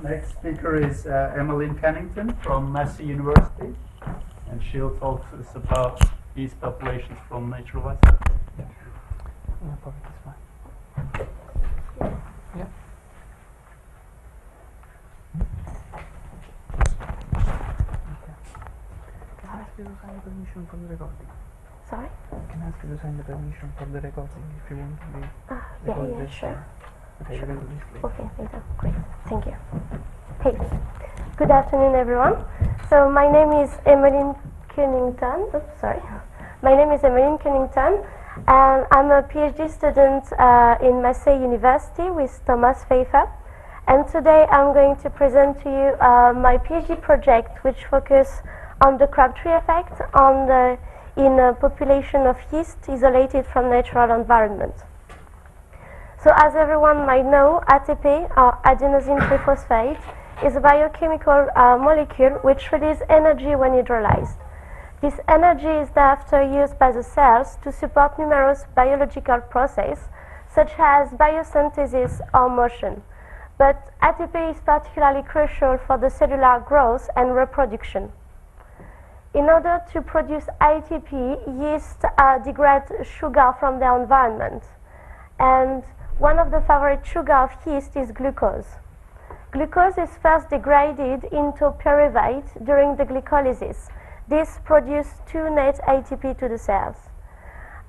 Next speaker is Emelyne Cunnington from Massey University, and she'll talk to us about yeast populations from natural life. No problem, it's fine. Yeah. Can I ask you to sign the permission for the recording? Sorry? Can I ask you to sign the permission for the recording if you want to be Yeah, sure. Okay, Sure. you can do this, please. Okay, later. Great. Thank you. Hey, good afternoon, everyone. So my name is Emelyne Cunnington. Oops, sorry. My name is Emelyne Cunnington, and I'm a PhD student in Massey University with Thomas Pfeiffer. And today I'm going to present to you my PhD project, which focuses on the Crabtree effect in a population of yeast isolated from natural environment. So as everyone might know, ATP, or adenosine triphosphate, is a biochemical molecule which releases energy when hydrolyzed. This energy is thereafter used by the cells to support numerous biological processes, such as biosynthesis or motion. But ATP is particularly crucial for the cellular growth and reproduction. In order to produce ATP, yeast degrade sugar from their environment. And one of the favorite sugar of yeast is glucose. Glucose is first degraded into pyruvate during the glycolysis. This produces 2 net ATP to the cells.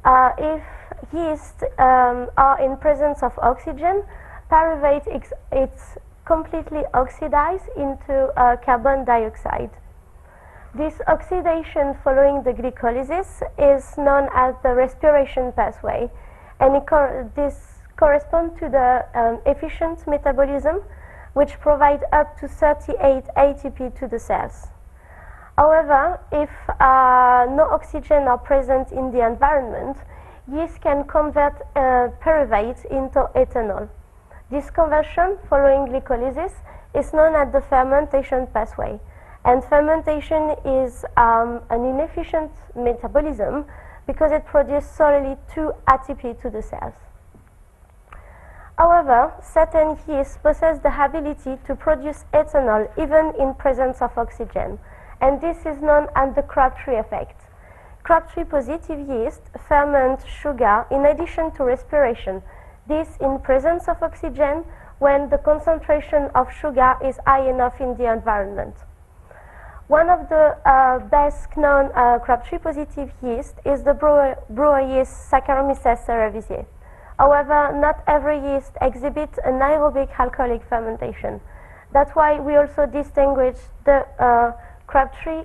If yeast are in presence of oxygen, pyruvate is completely oxidized into carbon dioxide. This oxidation following the glycolysis is known as the respiration pathway, and this corresponds to the efficient metabolism, which provides up to 38 ATP to the cells. However, if no oxygen are present in the environment, yeast can convert pyruvate into ethanol. This conversion following glycolysis is known as the fermentation pathway, and fermentation is an inefficient metabolism because it produces solely 2 ATP to the cells. However, certain yeasts possess the ability to produce ethanol even in presence of oxygen, and this is known as the Crabtree effect. Crabtree positive yeast ferment sugar in addition to respiration, this in presence of oxygen when the concentration of sugar is high enough in the environment. One of the best known Crabtree positive yeast is the brewer yeast Saccharomyces cerevisiae. However, not every yeast exhibits an anaerobic alcoholic fermentation. That's why we also distinguish the Crabtree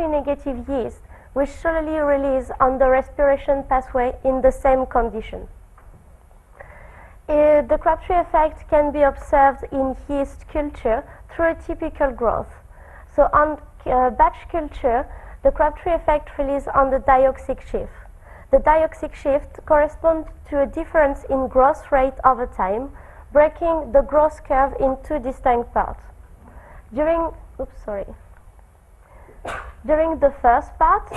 negative yeast, which solely relies on the respiration pathway in the same condition. The Crabtree effect can be observed in yeast culture through a typical growth. So on batch culture, the Crabtree effect relies on the dioxic shift. The dioxic shift corresponds to a difference in growth rate over time, breaking the growth curve in 2 distinct parts. During the first part,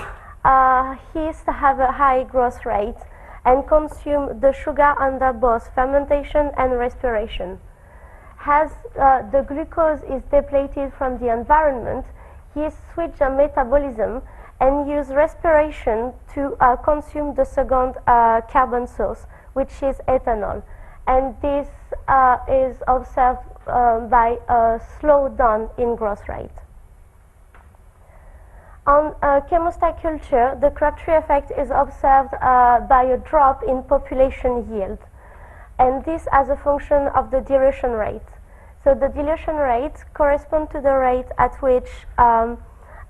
yeast have a high growth rate and consume the sugar under both fermentation and respiration. As the glucose is depleted from the environment, yeast switch their metabolism and use respiration to consume the second carbon source, which is ethanol. And this is observed by a slowdown in growth rate. On chemostat culture, the Crabtree effect is observed by a drop in population yield, and this as a function of the dilution rate. So the dilution rate corresponds to the rate at which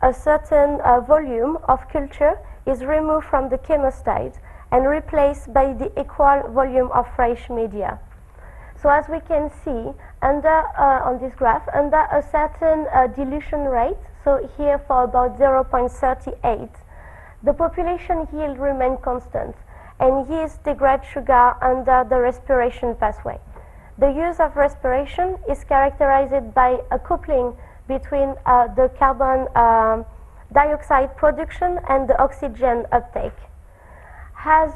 a certain volume of culture is removed from the chemostat and replaced by the equal volume of fresh media. So as we can see on this graph, under a certain dilution rate, so here for about 0.38, the population yield remains constant, and yeast degrade sugar under the respiration pathway. The use of respiration is characterized by a coupling between the carbon dioxide production and the oxygen uptake. As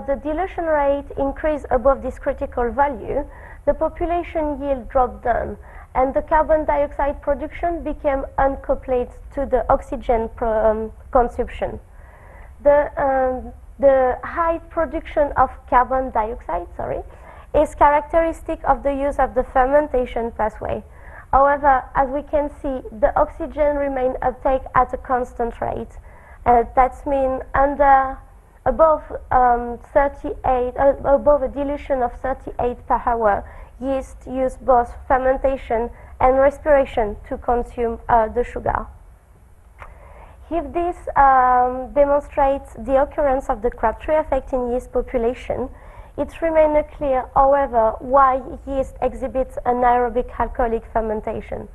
the dilution rate increases above this critical value, the population yield drops down, and the carbon dioxide production became uncoupled to the oxygen consumption. The high production of carbon dioxide, is characteristic of the use of the fermentation pathway. However, as we can see, the oxygen remain uptake at a constant rate. That means above a dilution of 38 per hour, yeast use both fermentation and respiration to consume the sugar. If this demonstrates the occurrence of the Crabtree effect in yeast population, it remains clear, however, why yeast exhibits anaerobic alcoholic fermentation.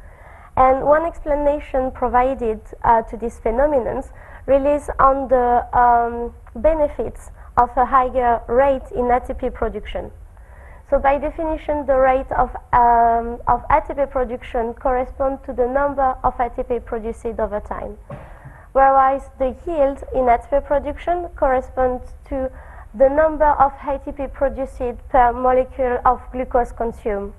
And one explanation provided to these phenomena relies on the benefits of a higher rate in ATP production. So by definition, the rate of ATP production corresponds to the number of ATP produced over time, whereas the yield in ATP production corresponds to the number of ATP produced per molecule of glucose consumed.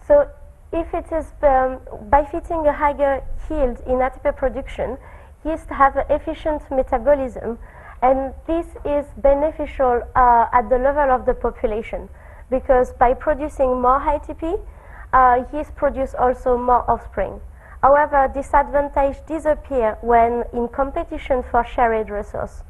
So if it is by fitting a higher yield in ATP production, yeast have an efficient metabolism, and this is beneficial at the level of the population, because by producing more ATP, yeast produce also more offspring. However, this advantage disappears when in competition for shared resource.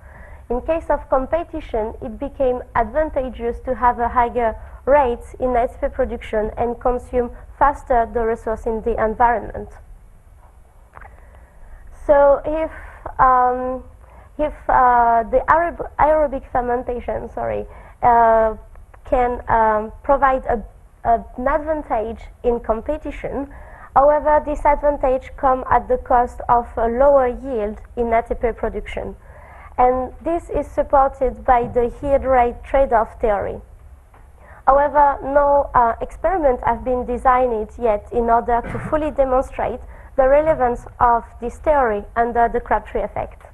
In case of competition, it became advantageous to have a higher rate in ATP production and consume faster the resource in the environment. So if the aerobic fermentation, can provide an advantage in competition, however, this advantage comes at the cost of a lower yield in ATP production. And this is supported by the yield rate trade-off theory. However, no experiments have been designed yet in order to fully demonstrate the relevance of this theory under the Crabtree effect.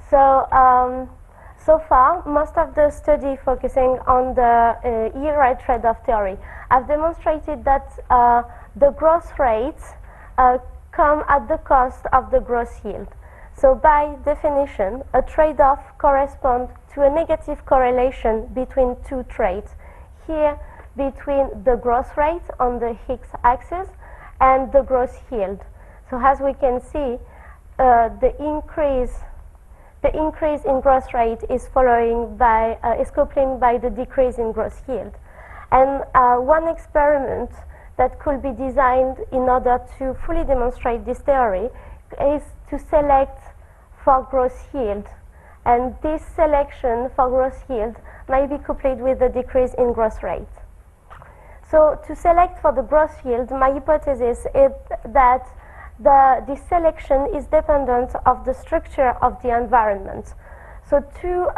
So, so far, most of the study focusing on the yield rate trade-off theory have demonstrated that the growth rates come at the cost of the gross yield. So by definition, a trade-off corresponds to a negative correlation between two traits, here between the growth rate on the x-axis and the gross yield. So as we can see, the increase in growth rate is following by is coupling by the decrease in gross yield. And one experiment that could be designed in order to fully demonstrate this theory is to select for gross yield, and this selection for gross yield may be coupled with the decrease in growth rate. So to select for the gross yield, my hypothesis is that this selection is dependent of the structure of the environment. So two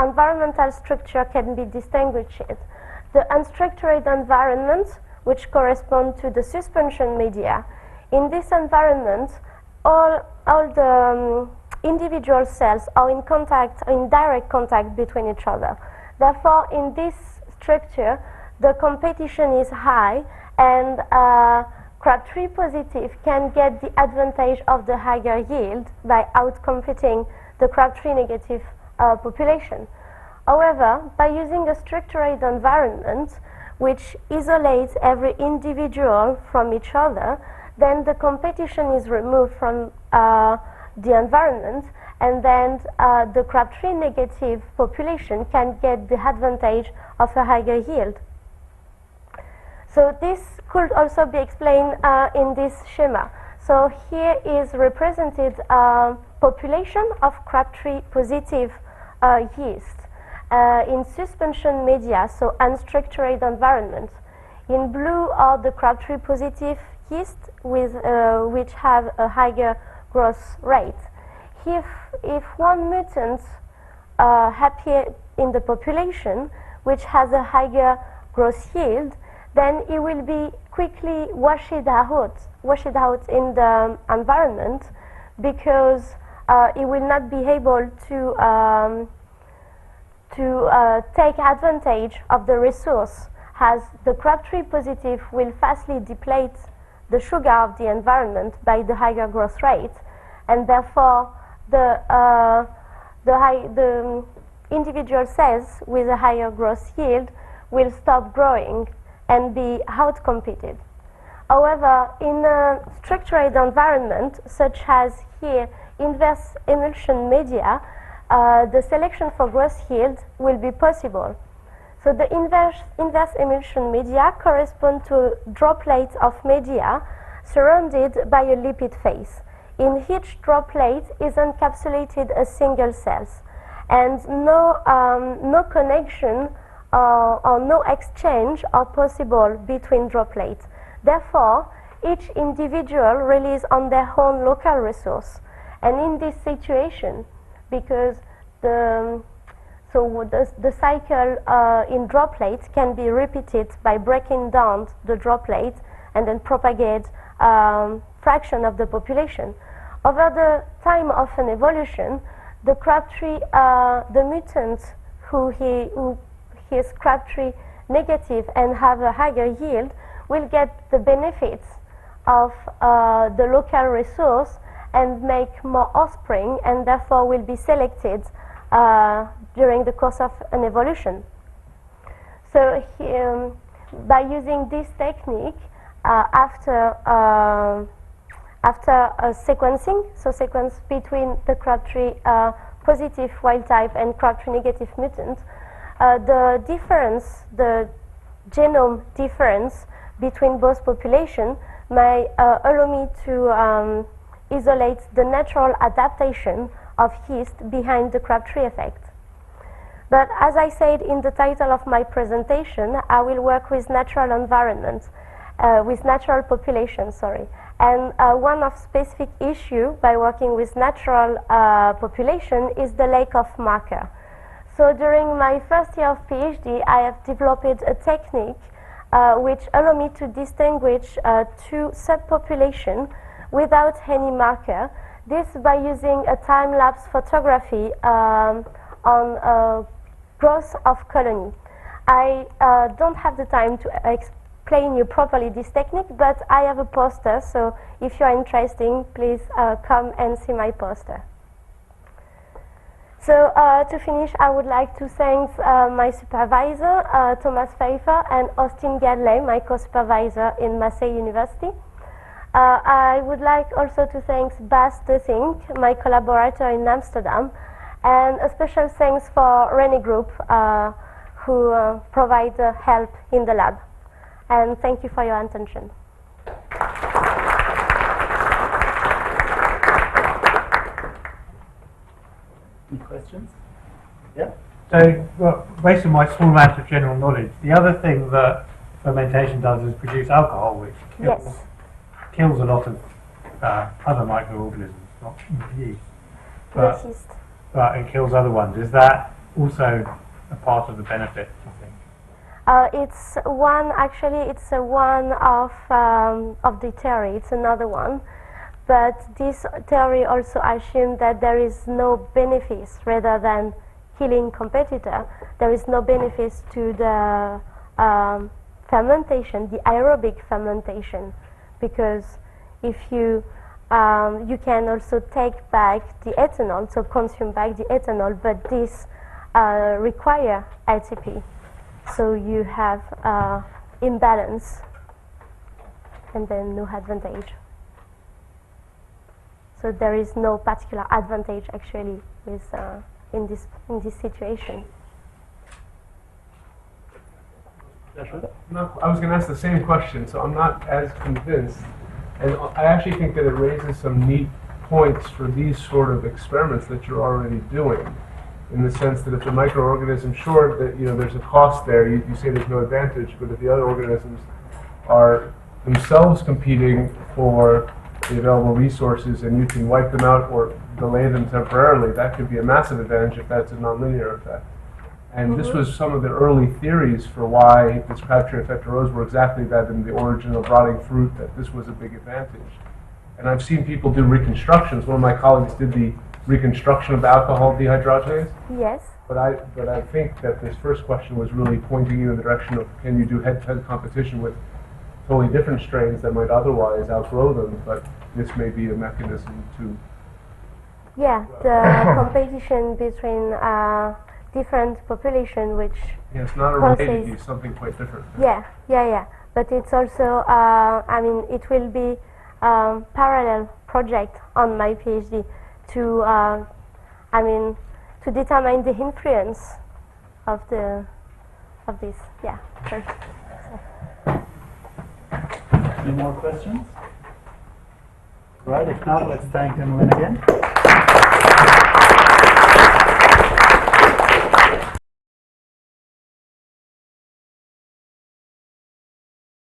environmental structure can be distinguished. The unstructured environment, which correspond to the suspension media. In this environment, all the individual cells are in direct contact between each other. Therefore, in this structure, the competition is high, and Crabtree positive can get the advantage of the higher yield by outcompeting the Crabtree negative population. However, by using a structured environment which isolates every individual from each other, then the competition is removed from the environment, and then the Crabtree negative population can get the advantage of a higher yield. So this could also be explained in this schema. So here is represented population of Crabtree positive yeast in suspension media, so unstructured environment. In blue are the Crabtree positive yeast with which have a higher growth rate. If one mutant appears in the population which has a higher growth yield, then it will be quickly washed out in the environment, because it will not be able to take advantage of the resource as the Crabtree positive will fastly deplete the sugar of the environment by the higher growth rate, and therefore the individual cells with a higher growth yield will stop growing and be outcompeted. However, in a structured environment, such as here inverse emulsion media, the selection for growth yield will be possible. So the inverse emulsion media correspond to droplets of media surrounded by a lipid phase. In each droplet is encapsulated a single cell, and no connection or no exchange are possible between droplets. Therefore, each individual relies on their own local resource. And in this situation, because the cycle in droplets can be repeated by breaking down the droplet and then propagate fraction of the population. Over the time of an evolution, the Crabtree, the mutant who is Crabtree negative and have a higher yield will get the benefits of the local resource and make more offspring, and therefore will be selected during the course of an evolution. So by using this technique, after sequencing, so sequence between the Crabtree positive wild type and Crabtree negative mutant, the difference, the genome difference between both populations may allow me to isolate the natural adaptation of yeast behind the Crabtree effect. But as I said in the title of my presentation, I will work with natural environments, with natural population, And one of specific issue by working with natural population is the lack of marker. So during my first year of PhD, I have developed a technique which allow me to distinguish two subpopulations without any marker. This by using a time-lapse photography on growth of colony. I don't have the time to explain you properly this technique, but I have a poster, so if you are interested, please come and see my poster. So to finish, I would like to thank my supervisor, Thomas Pfeiffer, and Austin Gadley, my co-supervisor in Massey University. I would like also to thank Bas de Sink, my collaborator in Amsterdam, and a special thanks for Rene Group, who provide help in the lab. And thank you for your attention. Any questions? Yeah? So, well, based on my small amount of general knowledge, the other thing that fermentation does is produce alcohol, which kills a lot of other microorganisms, not yeast. But it kills other ones. Is that also a part of the benefit, I think? It's one, actually, it's one of the theory. It's another one. But this theory also assumes that there is no benefits rather than killing competitor. There is no benefits to the fermentation, the aerobic fermentation, because if you can also take back the ethanol, so consume back the ethanol, but this require ATP. So you have imbalance and then no advantage. So there is no particular advantage actually with in this situation. No, I was going to ask the same question, so I'm not as convinced. And I actually think that it raises some neat points for these sort of experiments that you're already doing, in the sense that if the microorganism, sure, that there's a cost there, you say there's no advantage, but if the other organisms are themselves competing for the available resources and you can wipe them out or delay them temporarily, that could be a massive advantage if that's a nonlinear effect. And this was some of the early theories for why this Crabtree effect arose were exactly that in the origin of rotting fruit, that this was a big advantage. And I've seen people do reconstructions. One of my colleagues did the reconstruction of alcohol dehydrogenase. Yes. But I think that this first question was really pointing you in the direction of, can you do head-to-head competition with totally different strains that might otherwise outgrow them, but this may be a mechanism to... Yeah, the competition between different population, which Yeah, it's not a Process. related, it's something quite different. yeah. But it's also, I mean, it will be parallel project on my PhD to, I mean, to determine the influence of this. Yeah. Sure. Any more questions? Right, if not, let's thank Emelyne again.